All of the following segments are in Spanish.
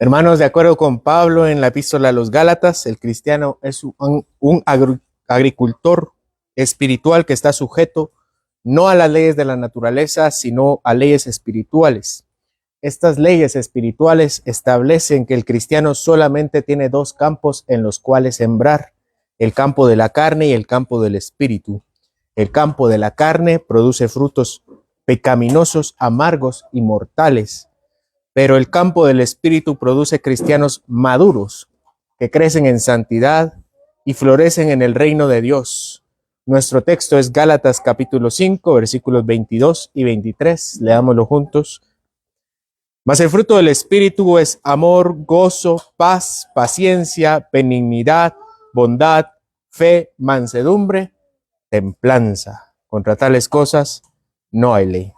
Hermanos, de acuerdo con Pablo en la epístola a los Gálatas, el cristiano es un agricultor espiritual que está sujeto no a las leyes de la naturaleza, sino a leyes espirituales. Estas leyes espirituales establecen que el cristiano solamente tiene dos campos en los cuales sembrar: el campo de la carne y el campo del espíritu. El campo de la carne produce frutos pecaminosos, amargos y mortales, pero el campo del espíritu produce cristianos maduros que crecen en santidad y florecen en el reino de Dios. Nuestro texto es Gálatas capítulo 5, versículos 22 y 23. Leámoslo juntos. Mas el fruto del espíritu es amor, gozo, paz, paciencia, benignidad, bondad, fe, mansedumbre, templanza. Contra tales cosas no hay ley.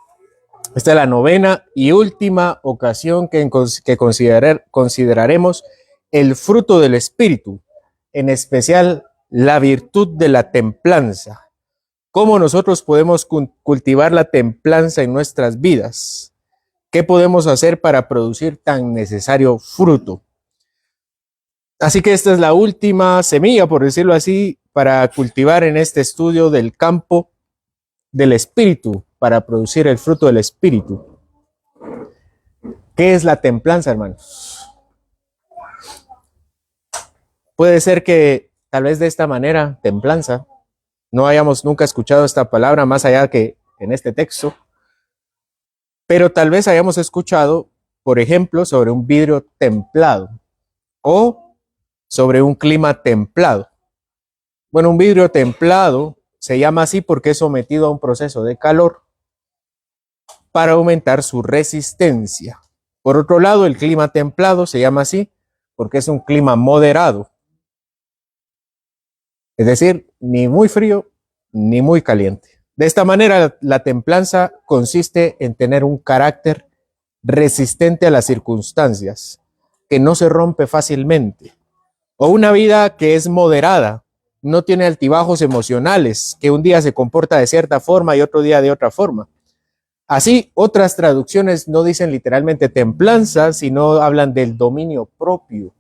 Esta es la novena y última ocasión que consideraremos el fruto del espíritu, en especial la virtud de la templanza. ¿Cómo nosotros podemos cultivar la templanza en nuestras vidas? ¿Qué podemos hacer para producir tan necesario fruto? Así que esta es la última semilla, por decirlo así, para cultivar en este estudio del campo del espíritu, para producir el fruto del espíritu. ¿Qué es la templanza, hermanos? Puede ser que tal vez de esta manera, templanza, no hayamos nunca escuchado esta palabra más allá que en este texto, pero tal vez hayamos escuchado, por ejemplo, sobre un vidrio templado o sobre un clima templado. Bueno, un vidrio templado se llama así porque es sometido a un proceso de calor para aumentar su resistencia. Por otro lado, el clima templado se llama así porque es un clima moderado. Es decir, ni muy frío ni muy caliente. De esta manera, la templanza consiste en tener un carácter resistente a las circunstancias, que no se rompe fácilmente, o una vida que es moderada, no tiene altibajos emocionales, que un día se comporta de cierta forma y otro día de otra forma. Así, otras traducciones no dicen literalmente templanza, sino hablan del dominio propio.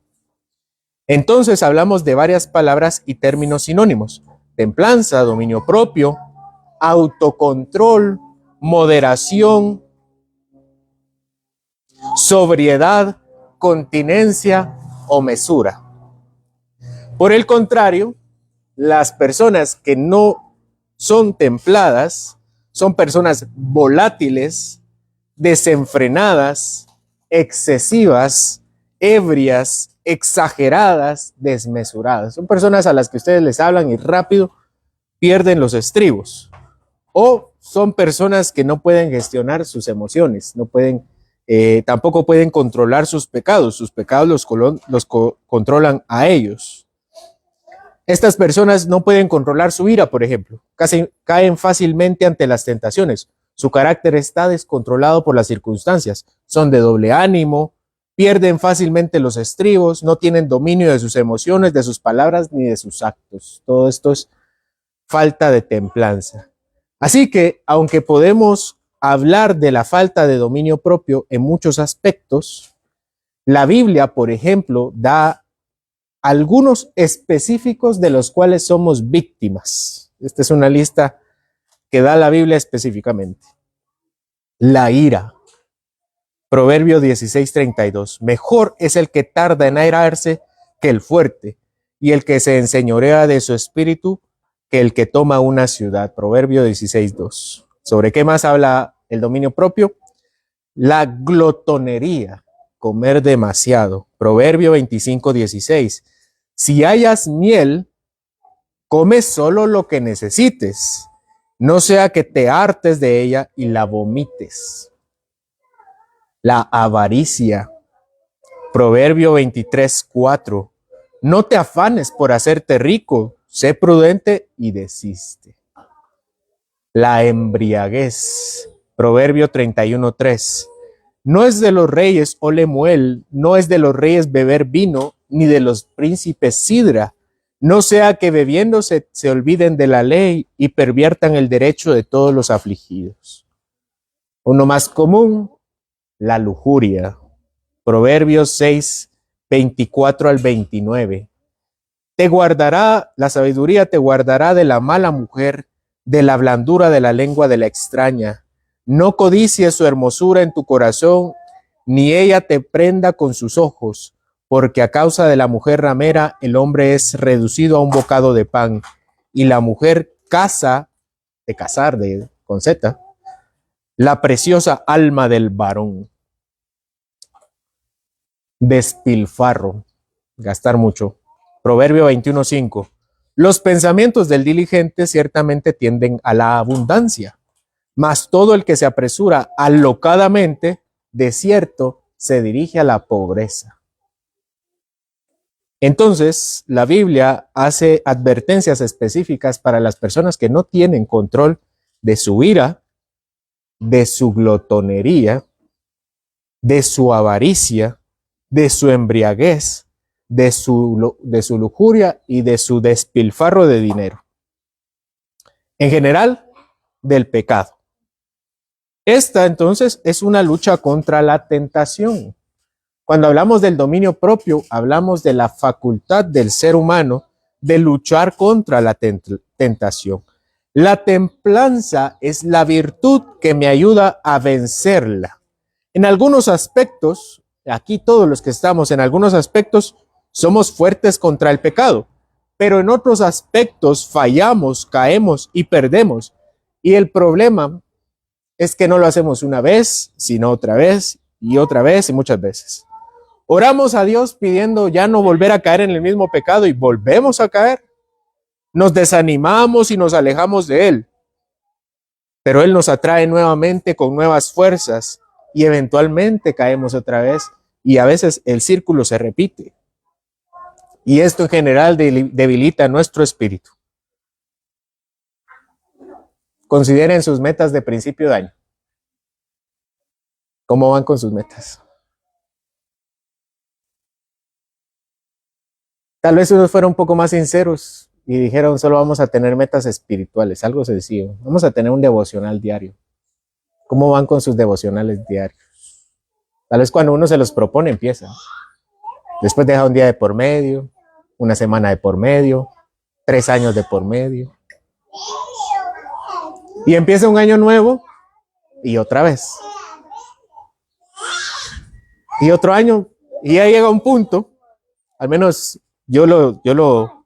Entonces hablamos de varias palabras y términos sinónimos: templanza, dominio propio, autocontrol, moderación, sobriedad, continencia o mesura. Por el contrario, las personas que no son templadas son personas volátiles, desenfrenadas, excesivas, ebrias, exageradas, desmesuradas. Son personas a las que ustedes les hablan y rápido pierden los estribos. O son personas que no pueden gestionar sus emociones, no pueden, tampoco pueden controlar sus pecados los controlan a ellos. Estas personas no pueden controlar su ira, por ejemplo, caen fácilmente ante las tentaciones. Su carácter está descontrolado por las circunstancias, son de doble ánimo, pierden fácilmente los estribos, no tienen dominio de sus emociones, de sus palabras ni de sus actos. Todo esto es falta de templanza. Así que, aunque podemos hablar de la falta de dominio propio en muchos aspectos, la Biblia, por ejemplo, da algunos específicos de los cuales somos víctimas. Esta es una lista que da la Biblia específicamente. La ira. Proverbio 16:32. Mejor es el que tarda en airarse que el fuerte, y el que se enseñorea de su espíritu que el que toma una ciudad. Proverbio 16:2. ¿Sobre qué más habla el dominio propio? La glotonería, comer demasiado. Proverbio 25:16. Si hayas miel, come solo lo que necesites, no sea que te hartes de ella y la vomites. La avaricia. Proverbio 23:4. No te afanes por hacerte rico, sé prudente y desiste. La embriaguez. Proverbio 31:3. No es de los reyes, oh Lemuel, no es de los reyes beber vino, ni de los príncipes sidra. No sea que bebiéndose se olviden de la ley y perviertan el derecho de todos los afligidos. Uno más común, la lujuria. Proverbios 6:24-29. Te guardará, la sabiduría te guardará de la mala mujer, de la blandura de la lengua de la extraña. No codicies su hermosura en tu corazón, ni ella te prenda con sus ojos, porque a causa de la mujer ramera el hombre es reducido a un bocado de pan, y la mujer caza, de cazar, con Z, la preciosa alma del varón. Despilfarro, gastar mucho. Proverbio 21:5. Los pensamientos del diligente ciertamente tienden a la abundancia, mas todo el que se apresura alocadamente, de cierto, se dirige a la pobreza. Entonces, la Biblia hace advertencias específicas para las personas que no tienen control de su ira, de su glotonería, de su avaricia, de su embriaguez, de su lujuria y de su despilfarro de dinero. En general, del pecado. Esta entonces es una lucha contra la tentación. Cuando hablamos del dominio propio, hablamos de la facultad del ser humano de luchar contra la tentación. La templanza es la virtud que me ayuda a vencerla. En algunos aspectos, aquí todos los que estamos en algunos aspectos somos fuertes contra el pecado, pero en otros aspectos fallamos, caemos y perdemos. Y el problema es que no lo hacemos una vez, sino otra vez y muchas veces. Oramos a Dios pidiendo ya no volver a caer en el mismo pecado y volvemos a caer. Nos desanimamos y nos alejamos de Él. Pero Él nos atrae nuevamente con nuevas fuerzas y eventualmente caemos otra vez y a veces el círculo se repite. Y esto en general debilita nuestro espíritu. Consideren sus metas de principio de año. ¿Cómo van con sus metas? Tal vez unos fueron un poco más sinceros y dijeron solo vamos a tener metas espirituales, algo sencillo. Vamos a tener un devocional diario. ¿Cómo van con sus devocionales diarios? Tal vez cuando uno se los propone empieza. Después deja un día de por medio, una semana de por medio, 3 años de por medio. Y empieza un año nuevo y otra vez. Y otro año y ya llega un punto, al menos yo lo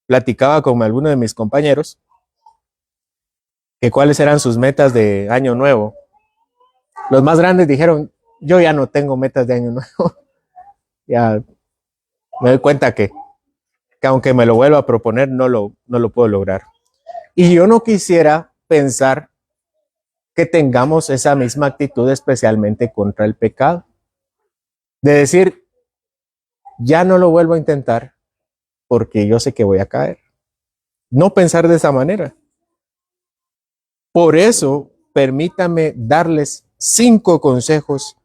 platicaba con algunos de mis compañeros, que cuáles eran sus metas de año nuevo. Los más grandes dijeron, yo ya no tengo metas de año nuevo. Ya me doy cuenta que aunque me lo vuelva a proponer, no lo puedo lograr. Y yo no quisiera pensar que tengamos esa misma actitud, especialmente contra el pecado. De decir, ya no lo vuelvo a intentar porque yo sé que voy a caer. No pensar de esa manera. Por eso, permítame darles 5 consejos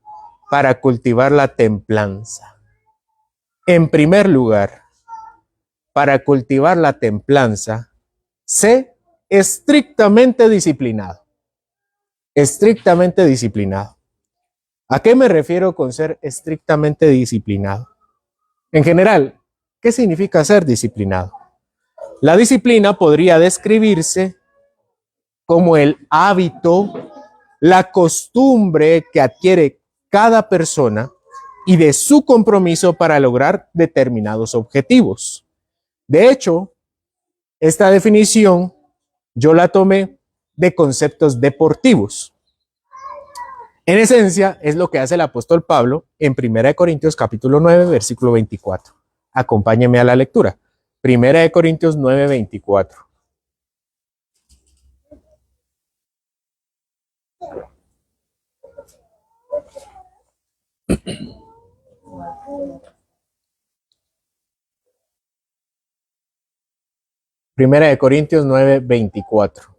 para cultivar la templanza. En primer lugar, para cultivar la templanza, sé estrictamente disciplinado. Estrictamente disciplinado. ¿A qué me refiero con ser estrictamente disciplinado? En general, ¿qué significa ser disciplinado? La disciplina podría describirse como el hábito, la costumbre que adquiere cada persona y de su compromiso para lograr determinados objetivos. De hecho, esta definición yo la tomé de conceptos deportivos. En esencia, es lo que hace el apóstol Pablo en 1 Corintios capítulo 9, versículo 24. Acompáñeme a la lectura. 1 Corintios 9, 24. Primera de Corintios 9:24.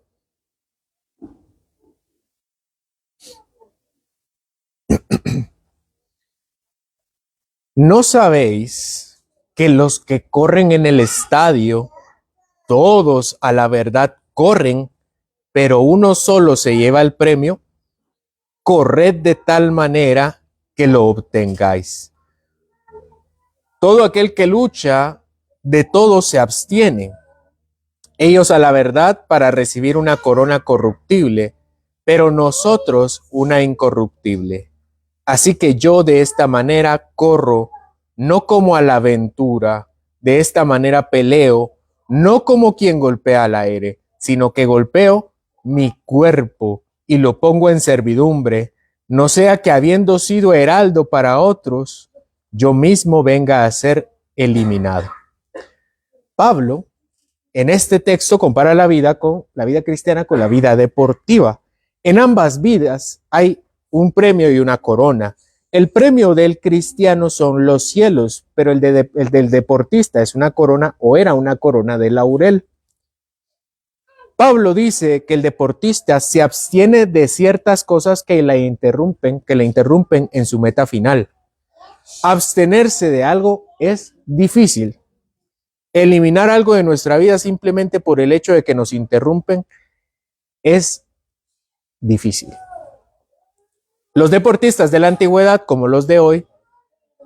¿No sabéis que los que corren en el estadio, todos a la verdad corren, pero uno solo se lleva el premio? Corred de tal manera que lo obtengáis. Todo aquel que lucha, de todo se abstiene. Ellos a la verdad para recibir una corona corruptible, pero nosotros una incorruptible. Así que yo de esta manera corro, no como a la aventura, de esta manera peleo, no como quien golpea al aire, sino que golpeo mi cuerpo y lo pongo en servidumbre, no sea que habiendo sido heraldo para otros, yo mismo venga a ser eliminado. Pablo, en este texto, compara la vida cristiana con la vida deportiva. En ambas vidas hay un premio y una corona. El premio del cristiano son los cielos, pero el del deportista es una corona o era una corona de laurel. Pablo dice que el deportista se abstiene de ciertas cosas que le interrumpen en su meta final. Abstenerse de algo es difícil. Eliminar algo de nuestra vida simplemente por el hecho de que nos interrumpen es difícil. Los deportistas de la antigüedad, como los de hoy,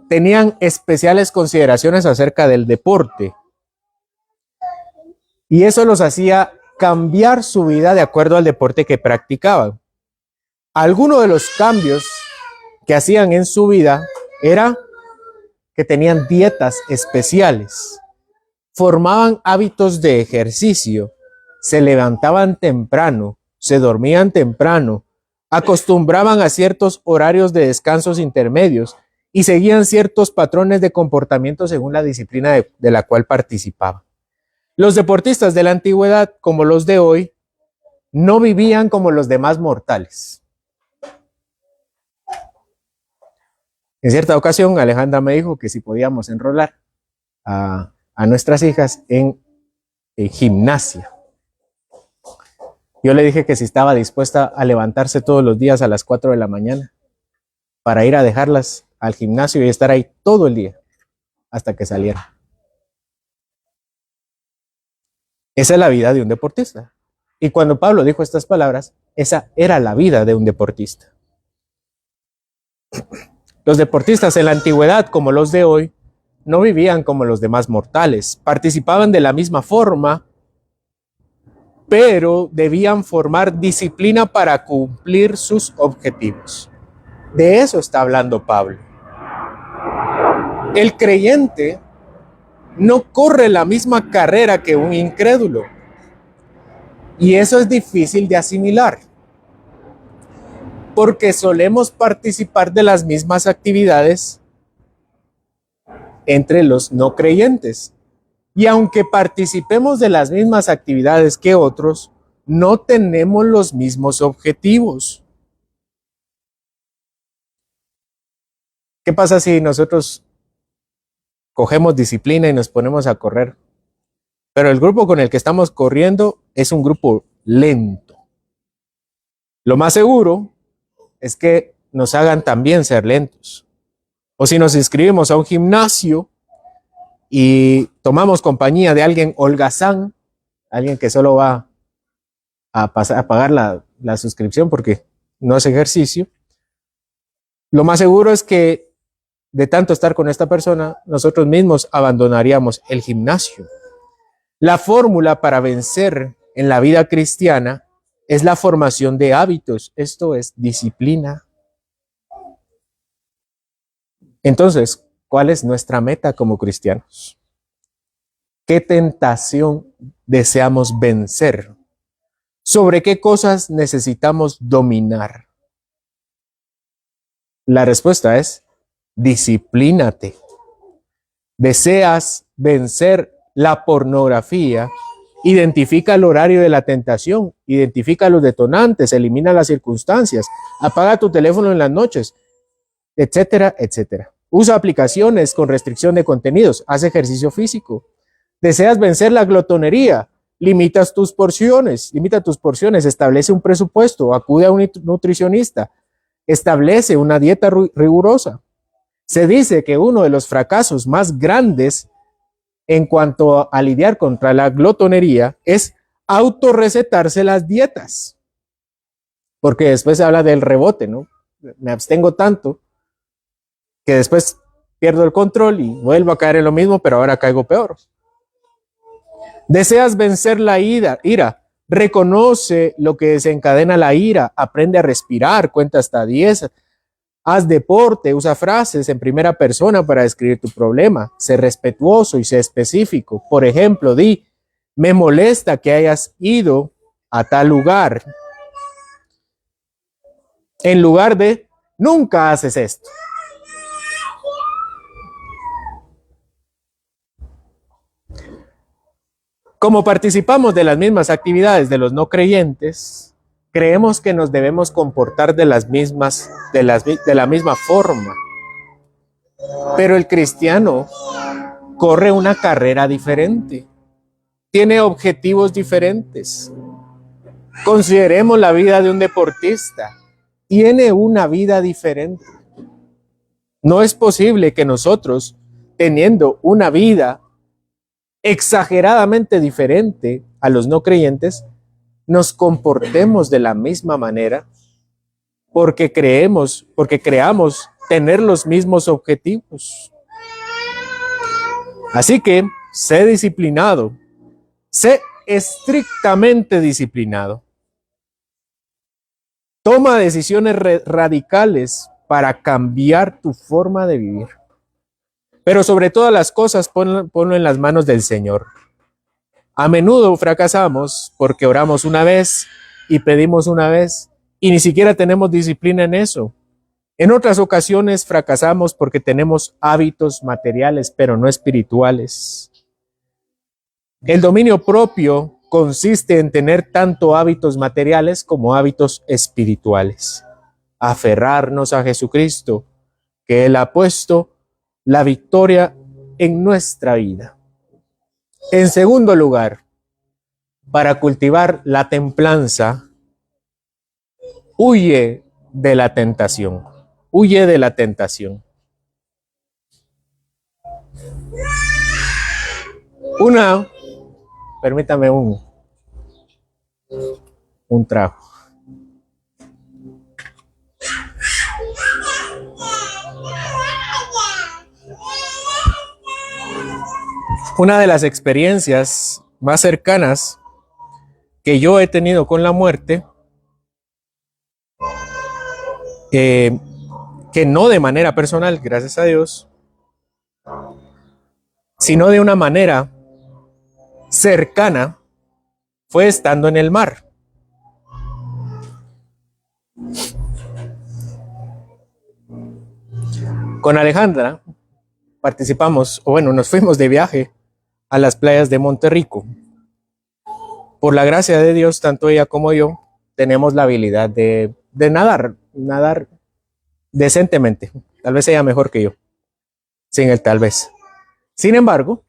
tenían especiales consideraciones acerca del deporte. Y eso los hacía cambiar su vida de acuerdo al deporte que practicaban. Algunos de los cambios que hacían en su vida era que tenían dietas especiales, formaban hábitos de ejercicio, se levantaban temprano, se dormían temprano, acostumbraban a ciertos horarios de descansos intermedios y seguían ciertos patrones de comportamiento según la disciplina de la cual participaban. Los deportistas de la antigüedad, como los de hoy, no vivían como los demás mortales. En cierta ocasión, Alejandra me dijo que si podíamos enrolar a nuestras hijas en gimnasia. Yo le dije que si estaba dispuesta a levantarse todos los días a las 4 de la mañana para ir a dejarlas al gimnasio y estar ahí todo el día hasta que salieran. Esa es la vida de un deportista. Y cuando Pablo dijo estas palabras, esa era la vida de un deportista. Los deportistas en la antigüedad, como los de hoy, no vivían como los demás mortales. Participaban de la misma forma, pero debían formar disciplina para cumplir sus objetivos. De eso está hablando Pablo. El creyente no corre la misma carrera que un incrédulo. Y eso es difícil de asimilar, porque solemos participar de las mismas actividades entre los no creyentes. Y aunque participemos de las mismas actividades que otros, no tenemos los mismos objetivos. ¿Qué pasa si nosotros cogemos disciplina y nos ponemos a correr? Pero el grupo con el que estamos corriendo es un grupo lento. Lo más seguro es que nos hagan también ser lentos. O si nos inscribimos a un gimnasio y tomamos compañía de alguien holgazán, alguien que solo va a pagar la suscripción porque no es ejercicio, lo más seguro es que de tanto estar con esta persona, nosotros mismos abandonaríamos el gimnasio. La fórmula para vencer en la vida cristiana es la formación de hábitos, esto es disciplina. Entonces, ¿cuál es nuestra meta como cristianos? ¿Qué tentación deseamos vencer? ¿Sobre qué cosas necesitamos dominar? La respuesta es: disciplínate. ¿Deseas vencer la pornografía? Identifica el horario de la tentación, identifica los detonantes, elimina las circunstancias, apaga tu teléfono en las noches, etcétera, etcétera. Usa aplicaciones con restricción de contenidos. Haz ejercicio físico. ¿Deseas vencer la glotonería? Limita tus porciones. Establece un presupuesto. Acude a un nutricionista. Establece una dieta rigurosa. Se dice que uno de los fracasos más grandes en cuanto a lidiar contra la glotonería es autorrecetarse las dietas. Porque después se habla del rebote, ¿no? Me abstengo tanto que después pierdo el control y vuelvo a caer en lo mismo, pero ahora caigo peor. ¿Deseas vencer la ira? Reconoce lo que desencadena la ira, aprende a respirar, cuenta hasta 10, haz deporte, usa frases en primera persona para describir tu problema, sé respetuoso y sé específico. Por ejemplo, di, me molesta que hayas ido a tal lugar, en lugar de, nunca haces esto. Como participamos de las mismas actividades de los no creyentes, creemos que nos debemos comportar de la misma forma. Pero el cristiano corre una carrera diferente, tiene objetivos diferentes. Consideremos la vida de un deportista, tiene una vida diferente. No es posible que nosotros, teniendo una vida exageradamente diferente a los no creyentes, nos comportemos de la misma manera porque creamos tener los mismos objetivos. Así que sé disciplinado, sé estrictamente disciplinado. Toma decisiones radicales para cambiar tu forma de vivir. Pero sobre todas las cosas, ponlo en las manos del Señor. A menudo fracasamos porque oramos una vez y pedimos una vez y ni siquiera tenemos disciplina en eso. En otras ocasiones fracasamos porque tenemos hábitos materiales, pero no espirituales. El dominio propio consiste en tener tanto hábitos materiales como hábitos espirituales. Aferrarnos a Jesucristo, que Él ha puesto la victoria en nuestra vida. En segundo lugar, para cultivar la templanza, huye de la tentación. Huye de la tentación. Permítame un trago. Una de las experiencias más cercanas que yo he tenido con la muerte, que no de manera personal, gracias a Dios, sino de una manera cercana, fue estando en el mar. Con Alejandra nos fuimos de viaje a las playas de Monterrico. Por la gracia de Dios, tanto ella como yo tenemos la habilidad de nadar decentemente. Tal vez ella mejor que yo, sin el tal vez. Sin embargo,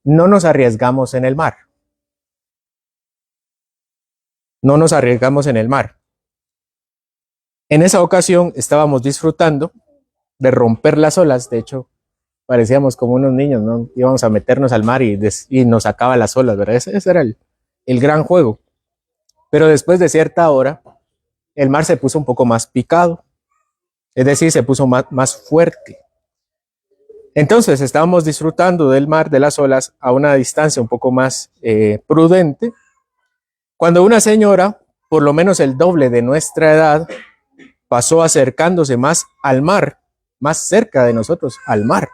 no nos arriesgamos en el mar. No nos arriesgamos en el mar. En esa ocasión estábamos disfrutando de romper las olas. De hecho, parecíamos como unos niños, ¿no? Íbamos a meternos al mar y nos sacaba las olas, ¿verdad? Ese era el gran juego. Pero después de cierta hora, el mar se puso un poco más picado. Es decir, se puso más fuerte. Entonces estábamos disfrutando del mar, de las olas, a una distancia un poco más prudente, cuando una señora, por lo menos el doble de nuestra edad, pasó acercándose más al mar, más cerca de nosotros, al mar.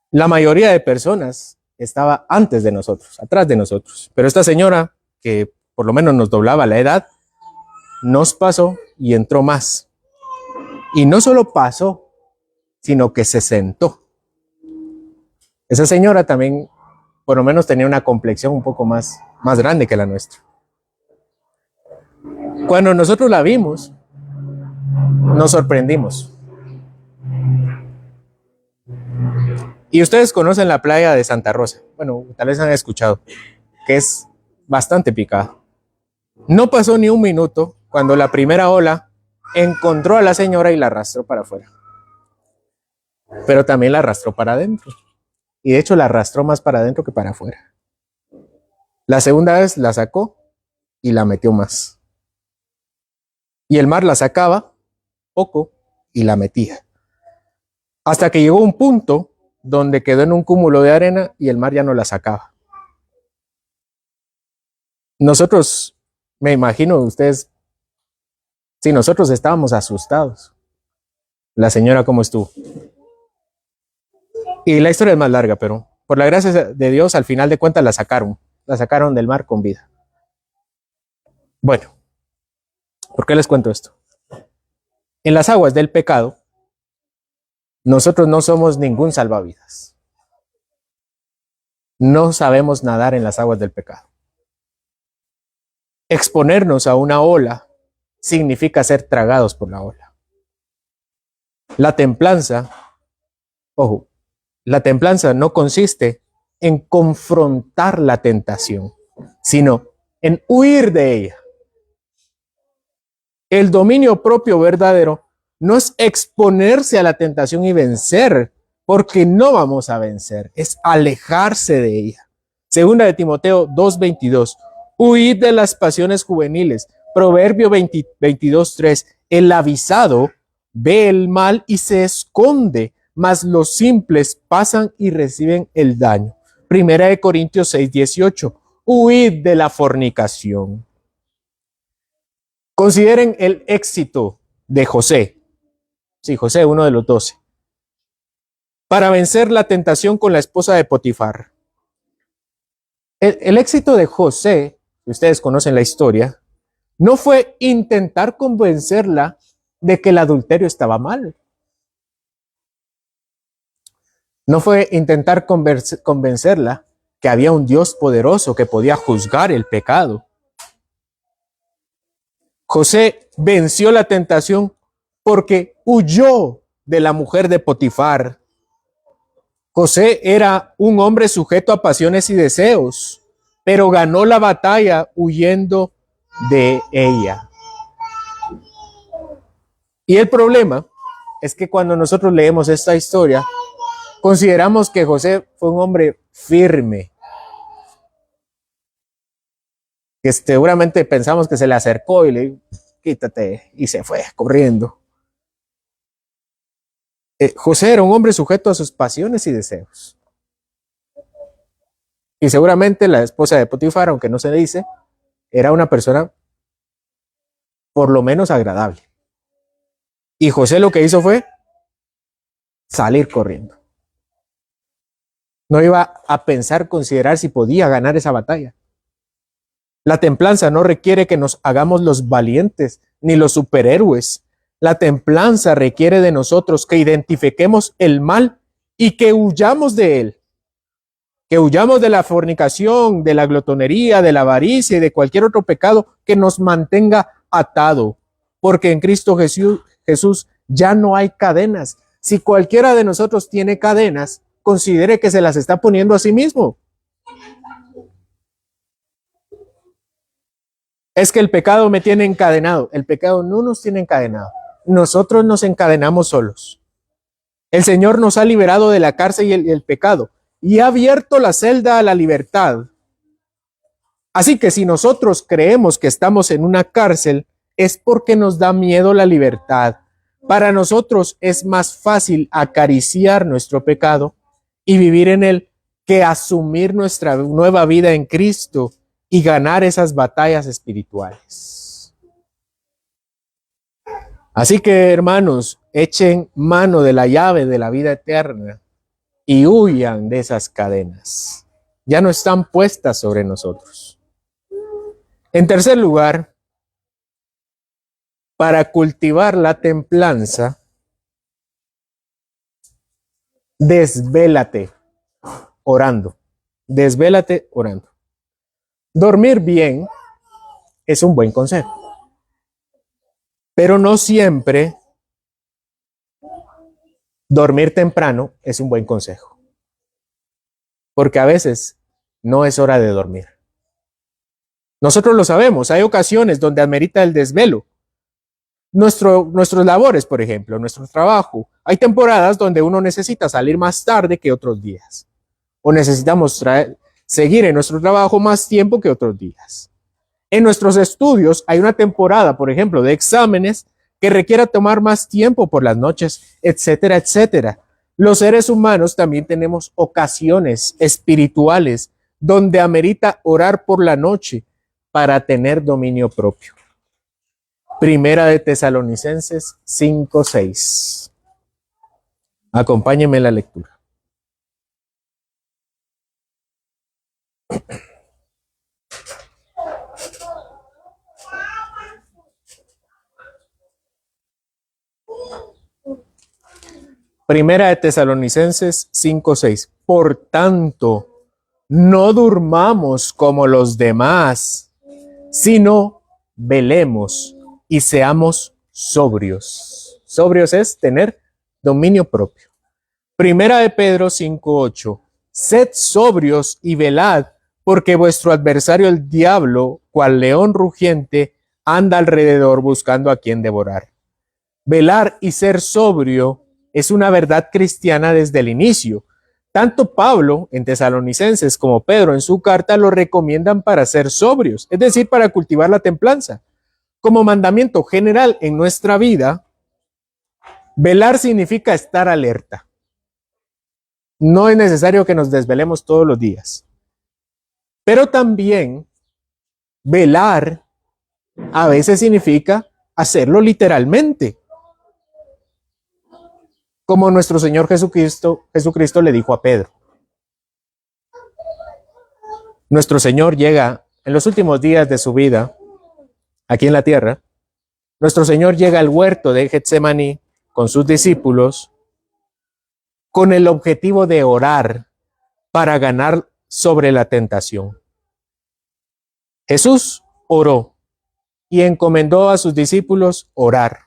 La mayoría de personas estaba antes de nosotros, atrás de nosotros, pero esta señora, que por lo menos nos doblaba la edad, nos pasó y entró más. Y no solo pasó, sino que se sentó. Esa señora también, por lo menos, tenía una complexión un poco más grande que la nuestra. Cuando nosotros la vimos, nos sorprendimos. Y ustedes conocen la playa de Santa Rosa. Bueno, tal vez han escuchado, que es bastante picada. No pasó ni un minuto cuando la primera ola encontró a la señora y la arrastró para afuera. Pero también la arrastró para adentro. Y de hecho la arrastró más para adentro que para afuera. La segunda vez la sacó y la metió más. Y el mar la sacaba poco y la metía. Hasta que llegó un punto donde quedó en un cúmulo de arena y el mar ya no la sacaba. Nosotros, me imagino ustedes, si nosotros estábamos asustados. La señora cómo estuvo. Y la historia es más larga, pero por la gracia de Dios, al final de cuentas la sacaron del mar con vida. Bueno, ¿por qué les cuento esto? En las aguas del pecado, nosotros no somos ningún salvavidas. No sabemos nadar en las aguas del pecado. Exponernos a una ola significa ser tragados por la ola. La templanza, ojo, la templanza no consiste en confrontar la tentación, sino en huir de ella. El dominio propio verdadero no es exponerse a la tentación y vencer, porque no vamos a vencer, es alejarse de ella. Segunda de Timoteo 2:22, huid de las pasiones juveniles. Proverbio 22:3, el avisado ve el mal y se esconde, mas los simples pasan y reciben el daño. Primera de Corintios 6:18, huid de la fornicación. Consideren el éxito de José. Sí, José, uno de los 12. Para vencer la tentación con la esposa de Potifar. El éxito de José, si ustedes conocen la historia, no fue intentar convencerla de que el adulterio estaba mal. No fue intentar convencerla que había un Dios poderoso que podía juzgar el pecado. José venció la tentación porque huyó de la mujer de Potifar. José era un hombre sujeto a pasiones y deseos, pero ganó la batalla huyendo de ella. Y el problema es que cuando nosotros leemos esta historia, consideramos que José fue un hombre firme, que seguramente pensamos que se le acercó y le dijo, quítate, y se fue corriendo. José era un hombre sujeto a sus pasiones y deseos. Y seguramente la esposa de Potifar, aunque no se dice, era una persona por lo menos agradable. Y José lo que hizo fue salir corriendo. No iba a pensar, considerar si podía ganar esa batalla. La templanza no requiere que nos hagamos los valientes ni los superhéroes. La templanza requiere de nosotros que identifiquemos el mal y que huyamos de él. Que huyamos de la fornicación, de la glotonería, de la avaricia y de cualquier otro pecado que nos mantenga atado. Porque en Cristo Jesús ya no hay cadenas. Si cualquiera de nosotros tiene cadenas, considere que se las está poniendo a sí mismo. Es que el pecado me tiene encadenado. El pecado no nos tiene encadenado. Nosotros nos encadenamos solos. El Señor nos ha liberado de la cárcel y el pecado y ha abierto la celda a la libertad. Así que si nosotros creemos que estamos en una cárcel, es porque nos da miedo la libertad. Para nosotros es más fácil acariciar nuestro pecado y vivir en él que asumir nuestra nueva vida en Cristo y ganar esas batallas espirituales. Así que, hermanos, echen mano de la llave de la vida eterna y huyan de esas cadenas. Ya no están puestas sobre nosotros. En tercer lugar, para cultivar la templanza, desvélate orando. Desvélate orando. Dormir bien es un buen consejo, pero no siempre dormir temprano es un buen consejo. porque a veces no es hora de dormir. Nosotros lo sabemos, hay ocasiones donde amerita el desvelo. Nuestros labores, por ejemplo, nuestro trabajo. Hay temporadas donde uno necesita salir más tarde que otros días. O necesitamos seguir en nuestro trabajo más tiempo que otros días. En nuestros estudios hay una temporada, por ejemplo, de exámenes que requiera tomar más tiempo por las noches, etcétera, etcétera. Los seres humanos también tenemos ocasiones espirituales donde amerita orar por la noche para tener dominio propio. Primera de Tesalonicenses 5:6. Acompáñenme en la lectura. Primera de Tesalonicenses 5:6. Por tanto, no durmamos como los demás, sino velemos y seamos sobrios. Sobrios es tener dominio propio. Primera de Pedro 5:8. Sed sobrios y velad, porque vuestro adversario el diablo, cual león rugiente, anda alrededor buscando a quien devorar. Velar y ser sobrio es una verdad cristiana desde el inicio. Tanto Pablo en Tesalonicenses como Pedro en su carta lo recomiendan para ser sobrios, es decir, para cultivar la templanza. Como mandamiento general en nuestra vida, velar significa estar alerta. No es necesario que nos desvelemos todos los días. Pero también velar a veces significa hacerlo literalmente. Como nuestro Señor Jesucristo le dijo a Pedro. Nuestro Señor llega en los últimos días de su vida aquí en la tierra. Nuestro Señor llega al huerto de Getsemaní con sus discípulos con el objetivo de orar para ganar sobre la tentación. Jesús oró y encomendó a sus discípulos orar.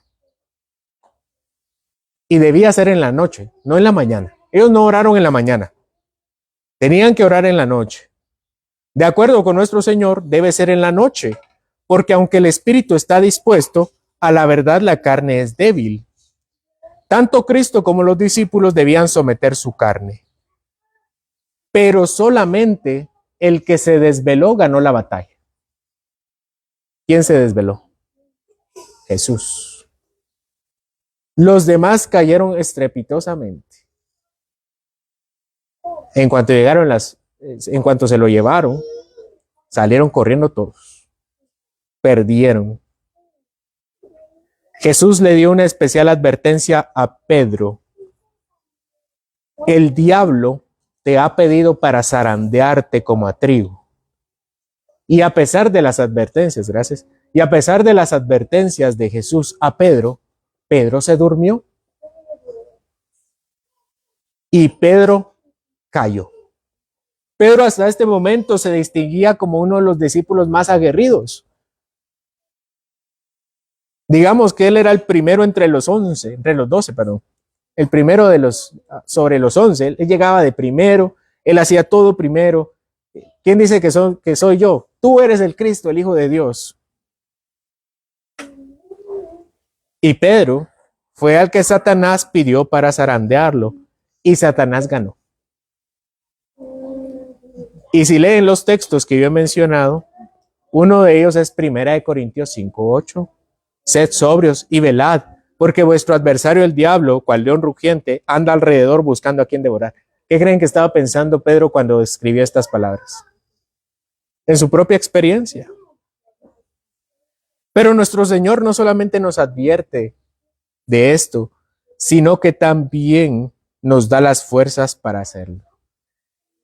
Y debía ser en la noche, no en la mañana. Ellos no oraron en la mañana. Tenían que orar en la noche. De acuerdo con nuestro Señor, debe ser en la noche, porque aunque el espíritu está dispuesto, a la verdad la carne es débil. Tanto Cristo como los discípulos debían someter su carne. Pero solamente el que se desveló ganó la batalla. ¿Quién se desveló? Jesús. Los demás cayeron estrepitosamente. En cuanto se lo llevaron, salieron corriendo todos. Perdieron. Jesús le dio una especial advertencia a Pedro. El diablo te ha pedido para zarandearte como a trigo. Y a pesar de las advertencias, y a pesar de las advertencias de Jesús a Pedro, Pedro se durmió. Y Pedro cayó. Pedro hasta este momento se distinguía como uno de los discípulos más aguerridos. Digamos que él era el primero entre los 12, el primero sobre los 11, él llegaba de primero, él hacía todo primero. ¿Quién dice que soy yo? Tú eres el Cristo, el Hijo de Dios. Y Pedro fue al que Satanás pidió para zarandearlo, y Satanás ganó. Y si leen los textos que yo he mencionado, uno de ellos es 1 Corintios 5:8. Sed sobrios y velad, porque vuestro adversario el diablo, cual león rugiente, anda alrededor buscando a quien devorar. ¿Qué creen que estaba pensando Pedro cuando escribió estas palabras? En su propia experiencia. Pero nuestro Señor no solamente nos advierte de esto, sino que también nos da las fuerzas para hacerlo.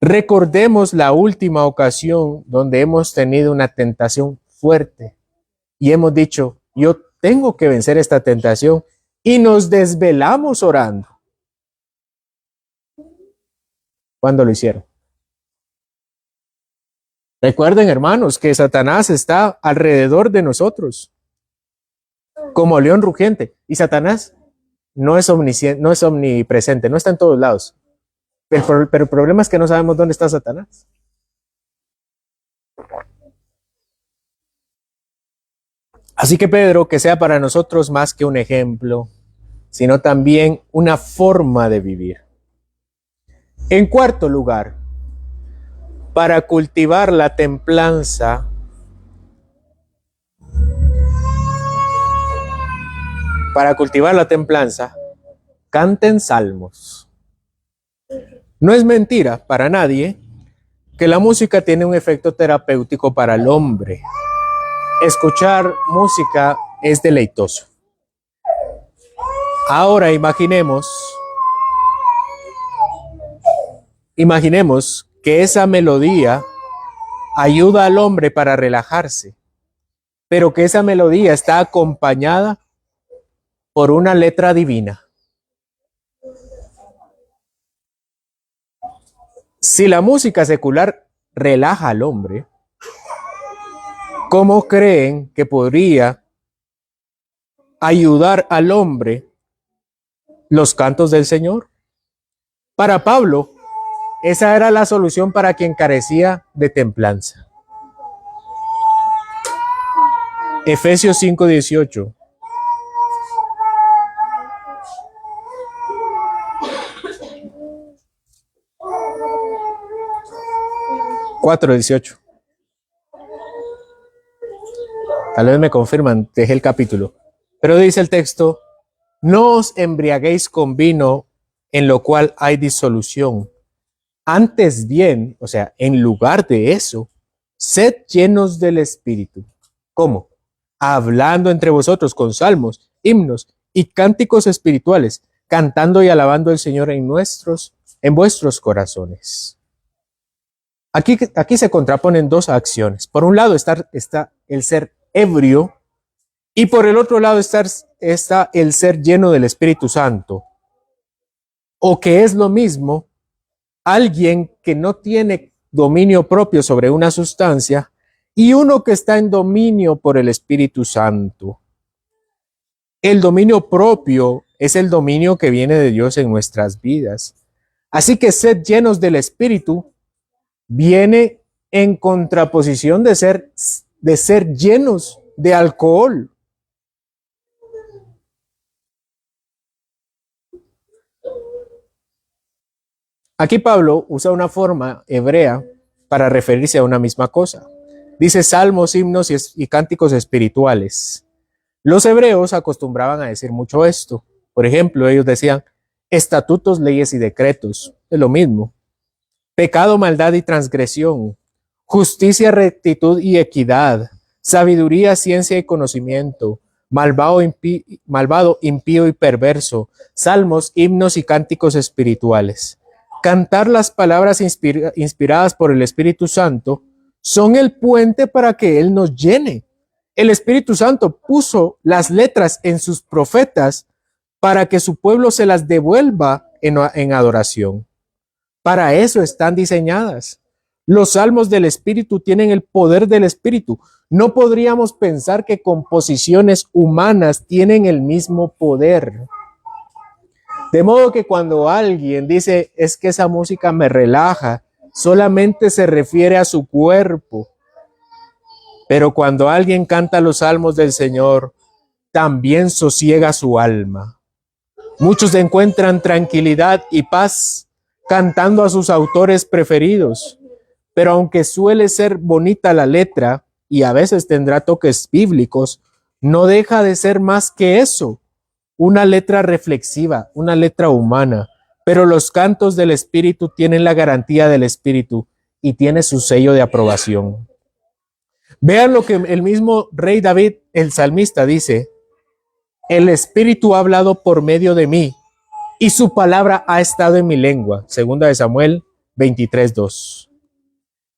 Recordemos la última ocasión donde hemos tenido una tentación fuerte y hemos dicho, yo tengo que vencer esta tentación, y nos desvelamos orando. ¿Cuándo lo hicieron? Recuerden, hermanos, que Satanás está alrededor de nosotros como león rugiente, y Satanás no es omnisciente, no es omnipresente, no está en todos lados. Pero el problema es que no sabemos dónde está Satanás. Así que Pedro, que sea para nosotros más que un ejemplo, sino también una forma de vivir. En cuarto lugar, para cultivar la templanza, canten salmos. No es mentira para nadie que la música tiene un efecto terapéutico para el hombre. Escuchar música es deleitoso. Ahora imaginemos que esa melodía ayuda al hombre para relajarse, pero que esa melodía está acompañada por una letra divina. Si la música secular relaja al hombre, ¿cómo creen que podría ayudar al hombre los cantos del Señor? Para Pablo, esa era la solución para quien carecía de templanza. Efesios 5:18. Tal vez me confirman, dejé el capítulo. Pero dice el texto, no os embriaguéis con vino en lo cual hay disolución. Antes bien, o sea, en lugar de eso, sed llenos del Espíritu. ¿Cómo? Hablando entre vosotros con salmos, himnos y cánticos espirituales, cantando y alabando al Señor en vuestros corazones. Aquí se contraponen dos acciones. Por un lado está el ser ebrio y por el otro lado está el ser lleno del Espíritu Santo. O que es lo mismo, alguien que no tiene dominio propio sobre una sustancia y uno que está en dominio por el Espíritu Santo. El dominio propio es el dominio que viene de Dios en nuestras vidas. Así que sed llenos del Espíritu viene en contraposición de ser llenos de alcohol. Aquí Pablo usa una forma hebrea para referirse a una misma cosa. Dice salmos, himnos y cánticos espirituales. Los hebreos acostumbraban a decir mucho esto. Por ejemplo, ellos decían estatutos, leyes y decretos. Es lo mismo. Pecado, maldad y transgresión. Justicia, rectitud y equidad. Sabiduría, ciencia y conocimiento. Malvado, impío y perverso. Salmos, himnos y cánticos espirituales. Cantar las palabras inspiradas por el Espíritu Santo son el puente para que Él nos llene. El Espíritu Santo puso las letras en sus profetas para que su pueblo se las devuelva en adoración. Para eso están diseñadas. Los salmos del Espíritu tienen el poder del Espíritu. No podríamos pensar que composiciones humanas tienen el mismo poder. De modo que cuando alguien dice, es que esa música me relaja, solamente se refiere a su cuerpo. Pero cuando alguien canta los salmos del Señor, también sosiega su alma. Muchos encuentran tranquilidad y paz cantando a sus autores preferidos. Pero aunque suele ser bonita la letra y a veces tendrá toques bíblicos, no deja de ser más que eso. Una letra reflexiva, una letra humana, pero los cantos del Espíritu tienen la garantía del Espíritu y tiene su sello de aprobación. Vean lo que el mismo rey David, el salmista, dice: el Espíritu ha hablado por medio de mí y su palabra ha estado en mi lengua. Segunda de Samuel 23:2.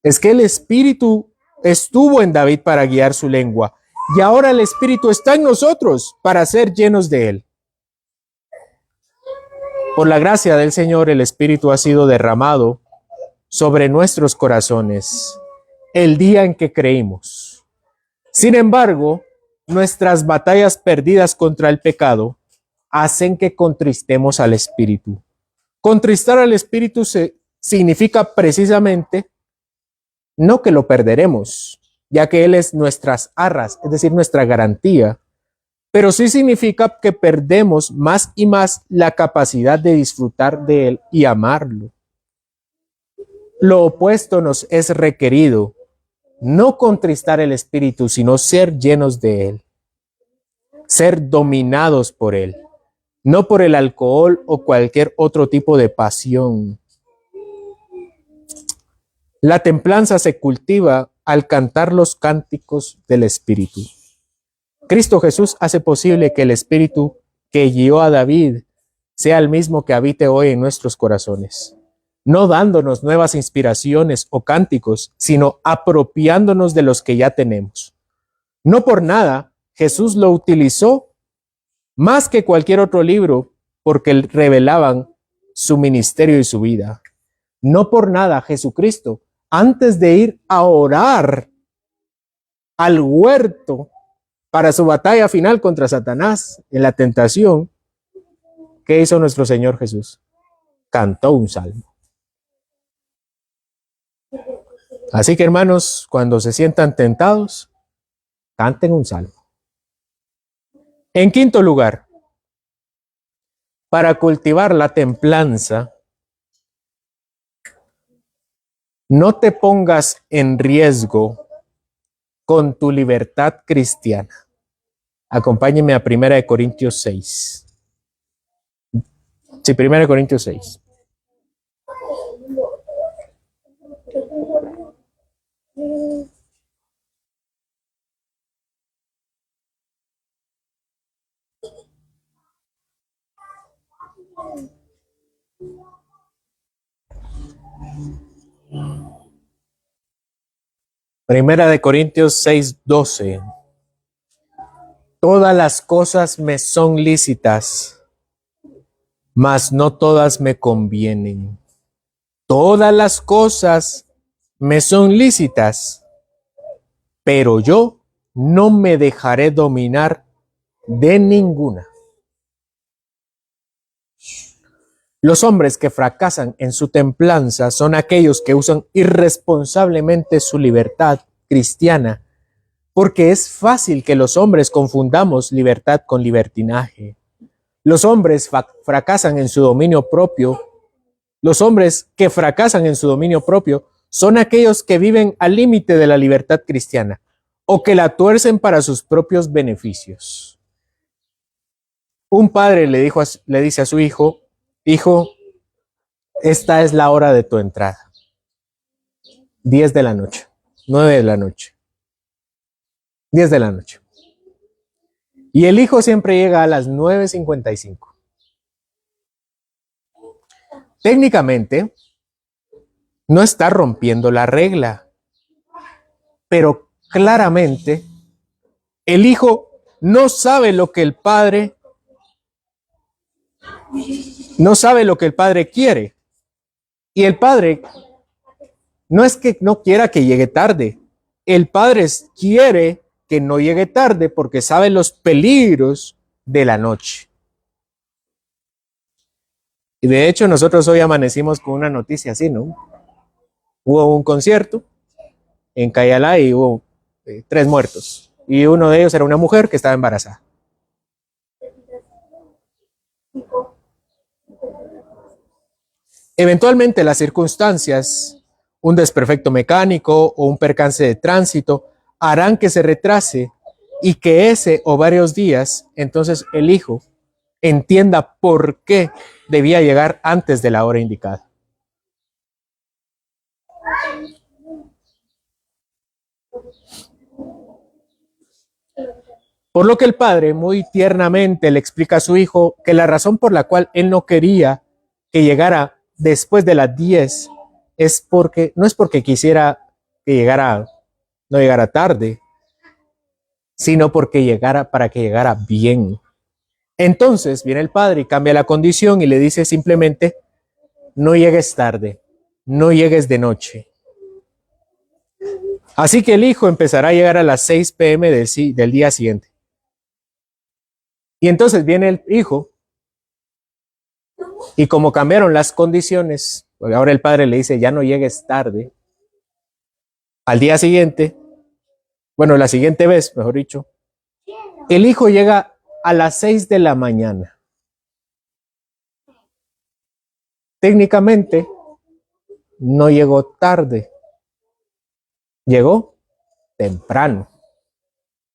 Es que el Espíritu estuvo en David para guiar su lengua y ahora el Espíritu está en nosotros para ser llenos de él. Por la gracia del Señor, el Espíritu ha sido derramado sobre nuestros corazones el día en que creímos. Sin embargo, nuestras batallas perdidas contra el pecado hacen que contristemos al Espíritu. Contristar al Espíritu significa precisamente no que lo perderemos, ya que Él es nuestras arras, es decir, nuestra garantía, pero sí significa que perdemos más y más la capacidad de disfrutar de Él y amarlo. Lo opuesto nos es requerido, no contristar el Espíritu, sino ser llenos de Él, ser dominados por Él, no por el alcohol o cualquier otro tipo de pasión. La templanza se cultiva al cantar los cánticos del Espíritu. Cristo Jesús hace posible que el Espíritu que guió a David sea el mismo que habite hoy en nuestros corazones, no dándonos nuevas inspiraciones o cánticos, sino apropiándonos de los que ya tenemos. No por nada, Jesús lo utilizó más que cualquier otro libro porque revelaban su ministerio y su vida. No por nada, Jesucristo, antes de ir a orar al huerto para su batalla final contra Satanás en la tentación, ¿qué hizo nuestro Señor Jesús? Cantó un salmo. Así que, hermanos, cuando se sientan tentados, canten un salmo. En quinto lugar, para cultivar la templanza, no te pongas en riesgo con tu libertad cristiana. Acompáñenme a 1 Corintios 6. Sí, 1 Corintios 6. Primera de Corintios 6:12. Todas las cosas me son lícitas, mas no todas me convienen. Todas las cosas me son lícitas, pero yo no me dejaré dominar de ninguna. Los hombres que fracasan en su templanza son aquellos que usan irresponsablemente su libertad cristiana, porque es fácil que los hombres confundamos libertad con libertinaje. Los hombres fracasan en su dominio propio. Los hombres que fracasan en su dominio propio son aquellos que viven al límite de la libertad cristiana o que la tuercen para sus propios beneficios. Un padre le dice a su hijo: hijo, esta es la hora de tu entrada. 10 de la noche, 9 de la noche, 10 de la noche. Y el hijo siempre llega a las 9:55. Técnicamente, no está rompiendo la regla, pero claramente el hijo no sabe lo que el padre quiere. Y el padre no es que no quiera que llegue tarde. El padre quiere que no llegue tarde porque sabe los peligros de la noche. Y de hecho nosotros hoy amanecimos con una noticia así, ¿no? Hubo un concierto en Cayalá y hubo 3 muertos. Y uno de ellos era una mujer que estaba embarazada. Eventualmente las circunstancias, un desperfecto mecánico o un percance de tránsito, harán que se retrase y que ese o varios días, entonces el hijo entienda por qué debía llegar antes de la hora indicada. Por lo que el padre muy tiernamente le explica a su hijo que la razón por la cual él no quería que llegara después de las 10 no es porque quisiera que no llegara tarde, sino porque para que llegara bien. Entonces viene el padre y cambia la condición y le dice simplemente: no llegues tarde, no llegues de noche. Así que el hijo empezará a llegar a las 6 p.m. del día siguiente. Y entonces viene el hijo Y como cambiaron las condiciones, porque ahora el padre le dice, ya no llegues tarde. Al día siguiente, bueno, la siguiente vez, mejor dicho, el hijo llega a las 6 de la mañana. Técnicamente, no llegó tarde, llegó temprano,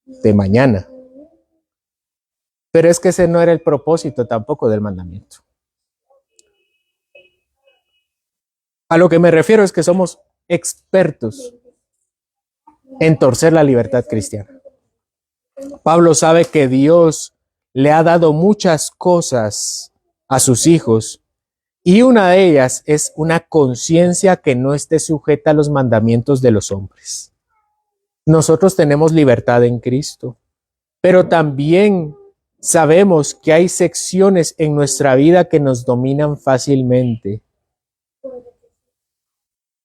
de mañana. Pero es que ese no era el propósito tampoco del mandamiento. A lo que me refiero es que somos expertos en torcer la libertad cristiana. Pablo sabe que Dios le ha dado muchas cosas a sus hijos y una de ellas es una conciencia que no esté sujeta a los mandamientos de los hombres. Nosotros tenemos libertad en Cristo, pero también sabemos que hay secciones en nuestra vida que nos dominan fácilmente.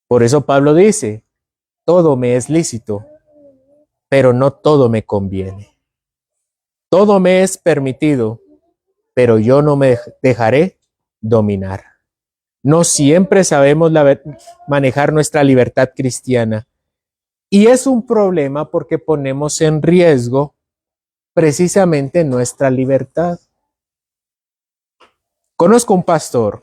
Por eso Pablo dice, todo me es lícito, pero no todo me conviene. Todo me es permitido, pero yo no me dejaré dominar. No siempre sabemos manejar nuestra libertad cristiana. Y es un problema porque ponemos en riesgo precisamente nuestra libertad. Conozco un pastor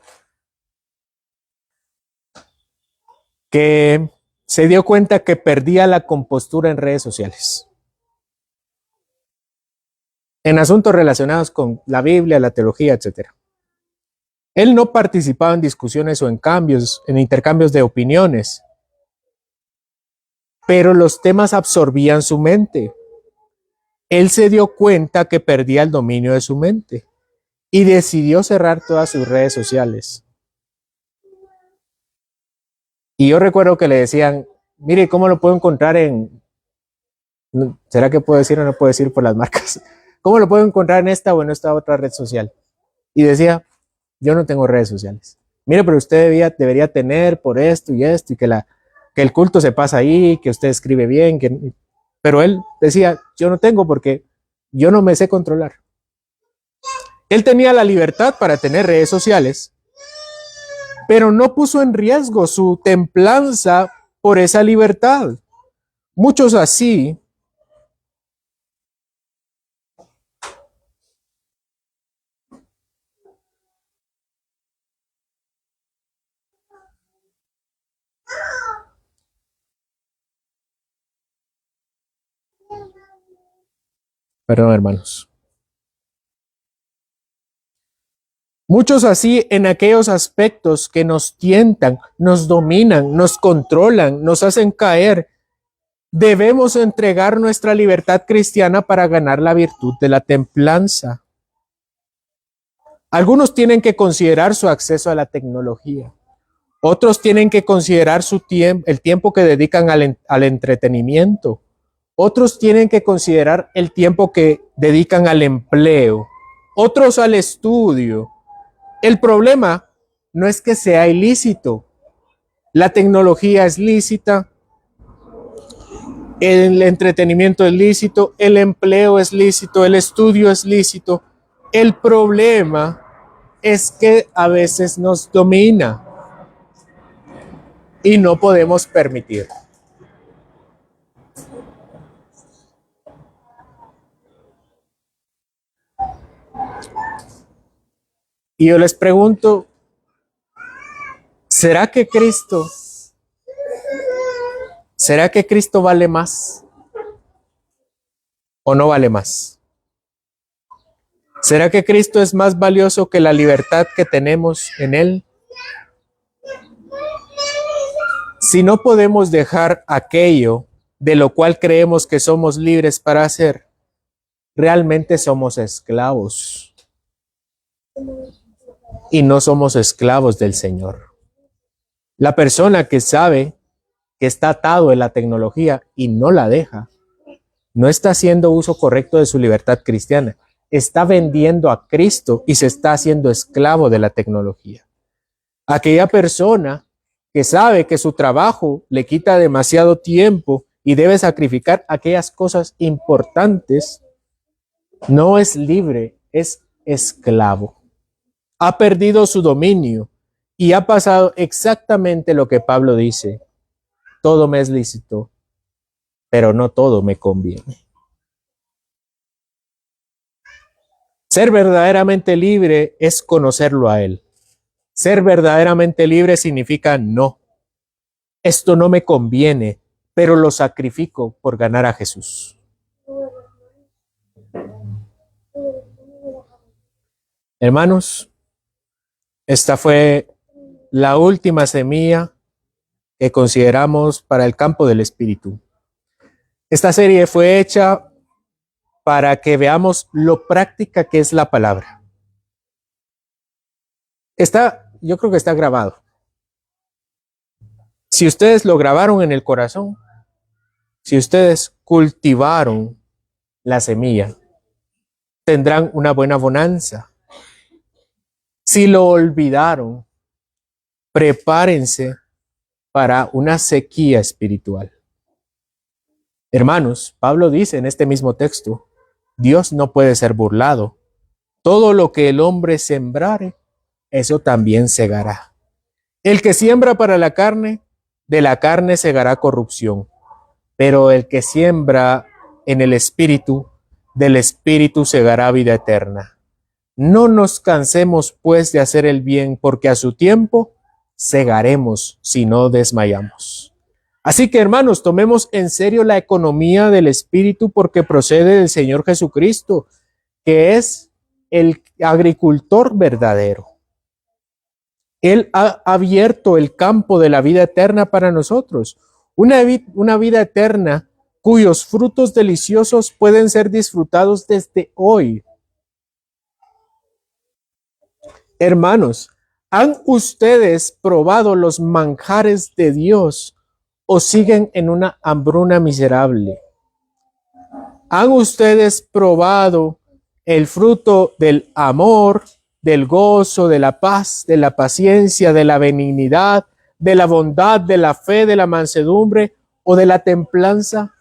que se dio cuenta que perdía la compostura en redes sociales, en asuntos relacionados con la Biblia, la teología, etc. Él no participaba en discusiones o en intercambios de opiniones, pero los temas absorbían su mente. Él se dio cuenta que perdía el dominio de su mente y decidió cerrar todas sus redes sociales. Y yo recuerdo que le decían, mire, ¿cómo lo puedo encontrar en... ¿Será que puedo decir o no puedo decir por las marcas? ¿Cómo lo puedo encontrar en esta o en esta otra red social? Y decía, yo no tengo redes sociales. Mire, pero usted debería tener por esto y esto, y que el culto se pasa ahí, que usted escribe bien, pero él decía, yo no tengo porque yo no me sé controlar. Él tenía la libertad para tener redes sociales, pero no puso en riesgo su templanza por esa libertad. Muchos así perdón, hermanos. Muchos así en aquellos aspectos que nos tientan, nos dominan, nos controlan, nos hacen caer. Debemos entregar nuestra libertad cristiana para ganar la virtud de la templanza. Algunos tienen que considerar su acceso a la tecnología. Otros tienen que considerar el tiempo que dedican al entretenimiento. Otros tienen que considerar el tiempo que dedican al empleo. Otros al estudio. El problema no es que sea ilícito. La tecnología es lícita, el entretenimiento es lícito, el empleo es lícito, el estudio es lícito. El problema es que a veces nos domina y no podemos permitir. Y yo les pregunto, ¿será que Cristo vale más o no vale más? ¿Será que Cristo es más valioso que la libertad que tenemos en Él? Si no podemos dejar aquello de lo cual creemos que somos libres para hacer, realmente somos esclavos. Y no somos esclavos del Señor. La persona que sabe que está atado en la tecnología y no la deja, no está haciendo uso correcto de su libertad cristiana. Está vendiendo a Cristo y se está haciendo esclavo de la tecnología. Aquella persona que sabe que su trabajo le quita demasiado tiempo y debe sacrificar aquellas cosas importantes, no es libre, es esclavo. ha perdido su dominio y ha pasado exactamente lo que Pablo dice: todo me es lícito, pero no todo me conviene. Ser verdaderamente libre es conocerlo a Él. Ser verdaderamente libre significa: no, esto no me conviene, pero lo sacrifico por ganar a Jesús. Hermanos, esta fue la última semilla que consideramos para el campo del Espíritu. Esta serie fue hecha para que veamos lo práctica que es la palabra. Yo creo que está grabado. Si ustedes lo grabaron en el corazón, si ustedes cultivaron la semilla, tendrán una buena bonanza. Si lo olvidaron, prepárense para una sequía espiritual. Hermanos, Pablo dice en este mismo texto: Dios no puede ser burlado. Todo lo que el hombre sembrare, eso también segará. El que siembra para la carne, de la carne segará corrupción. Pero el que siembra en el Espíritu, del Espíritu segará vida eterna. No nos cansemos pues de hacer el bien, porque a su tiempo segaremos si no desmayamos. Así que, hermanos, tomemos en serio la economía del Espíritu, porque procede del Señor Jesucristo, que es el agricultor verdadero. Él ha abierto el campo de la vida eterna para nosotros, una vida eterna cuyos frutos deliciosos pueden ser disfrutados desde hoy. Hermanos, ¿han ustedes probado los manjares de Dios o siguen en una hambruna miserable? ¿Han ustedes probado el fruto del amor, del gozo, de la paz, de la paciencia, de la benignidad, de la bondad, de la fe, de la mansedumbre o de la templanza?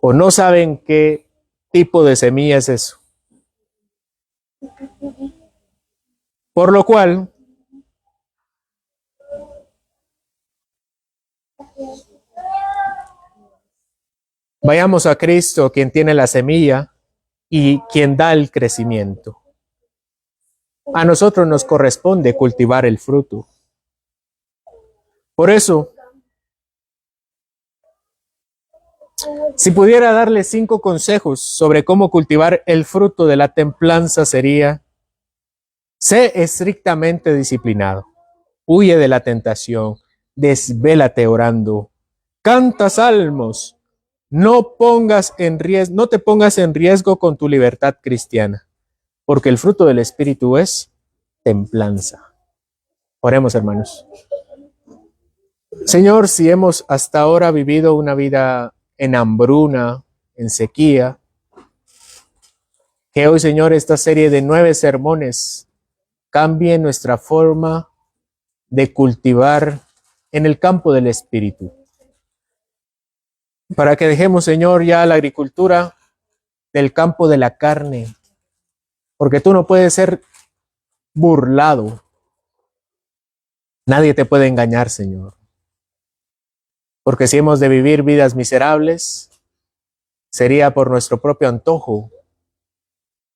¿O no saben qué tipo de semilla es eso? Por lo cual, vayamos a Cristo, quien tiene la semilla y quien da el crecimiento. A nosotros nos corresponde cultivar el fruto. Por eso, si pudiera darle 5 consejos sobre cómo cultivar el fruto de la templanza, sería: sé estrictamente disciplinado, huye de la tentación, desvélate orando, canta salmos, no te pongas en riesgo con tu libertad cristiana, porque el fruto del Espíritu es templanza. Oremos, hermanos. Señor, si hemos hasta ahora vivido una vida en hambruna, en sequía, que hoy, Señor, esta serie de 9 sermones cambie nuestra forma de cultivar en el campo del Espíritu. Para que dejemos, Señor, ya la agricultura del campo de la carne, porque tú no puedes ser burlado. Nadie te puede engañar, Señor. Porque si hemos de vivir vidas miserables, sería por nuestro propio antojo,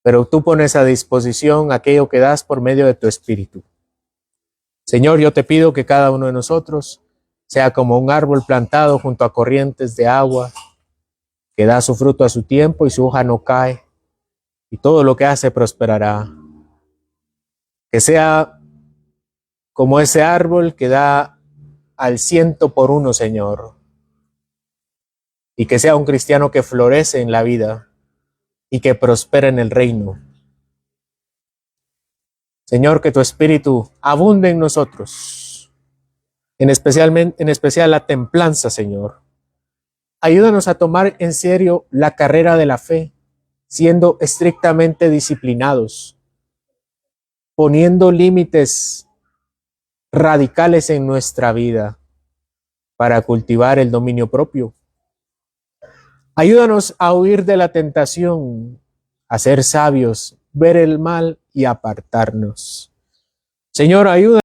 pero tú pones a disposición aquello que das por medio de tu Espíritu. Señor, yo te pido que cada uno de nosotros sea como un árbol plantado junto a corrientes de agua, que da su fruto a su tiempo y su hoja no cae, y todo lo que hace prosperará. Que sea como ese árbol que da al 100 por 1, Señor, y que sea un cristiano que florece en la vida y que prospera en el reino. Señor, que tu Espíritu abunde en nosotros, en especial la templanza, Señor. Ayúdanos a tomar en serio la carrera de la fe, siendo estrictamente disciplinados, poniendo límites radicales en nuestra vida para cultivar el dominio propio. Ayúdanos a huir de la tentación, a ser sabios ver el mal y apartarnos. Señor, ayúdanos.